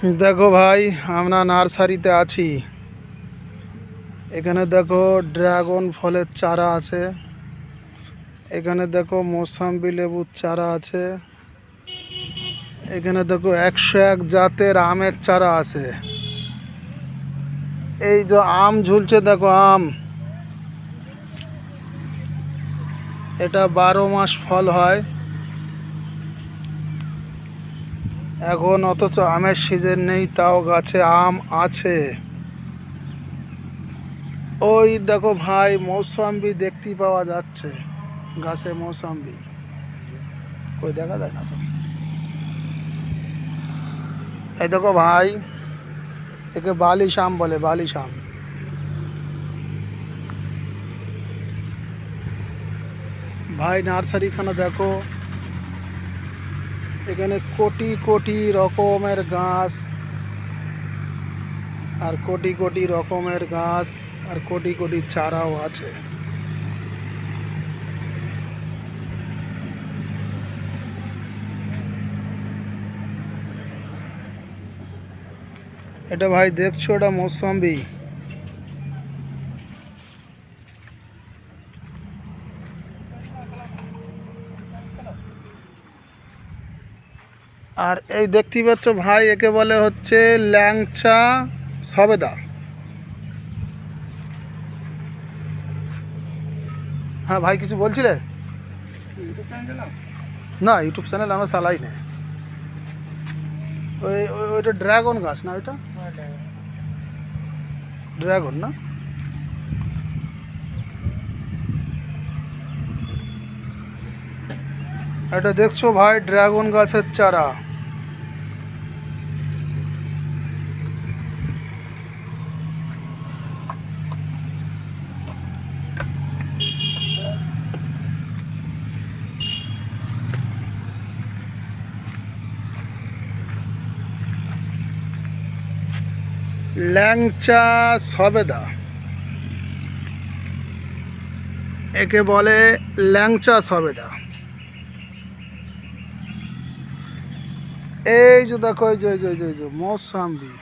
দেখো ভাই, আমরা নার্সারিতে আছি। এখানে দেখো ড্রাগন ফলের চারা আছে। এখানে দেখো মৌসাম্বি লেবুর চারা আছে। এখানে দেখো 101 জাতের আমের চারা আছে। এই যে আম ঝুলছে, দেখো আম, এটা 12 মাস ফল হয় এখন, অথচ আমের সিজন নেই, তাও গাছে আম আছে। ওই দেখো ভাই, মৌসাম্বি দেখতেই পাওয়া যাচ্ছে, গাছে মৌসাম্বি। ওই দেখা যায় না তো। এই দেখো ভাই, একে বালিশ আম বলে, বালিশ আম। ভাই নার্সারিখানা দেখো, এখানে কোটি কোটি রকমের গাছ, আর কোটি কোটি রকমের গাছ, আর কোটি কোটি চারাও আছে। এটা ভাই দেখছো, এটা মৌসম্বি। আর এই দেখতেই পাচ্ছ ভাই, একে বলে হচ্ছে ল্যাংচা সবেদা। হ্যাঁ ভাই, কিছু বলছিলে? না, ইউটিউব চ্যানেল আমরা চালাই না। ওইটা ড্রাগন গাছ না? ওইটা ড্রাগন না? এটা দেখছো ভাই, ড্রাগন গাছের চারা। ল্যাংচা সবেদা, একে বলে ল্যাংচা সবেদা। এই যে দেখো, এই যে মৌসাম্বি।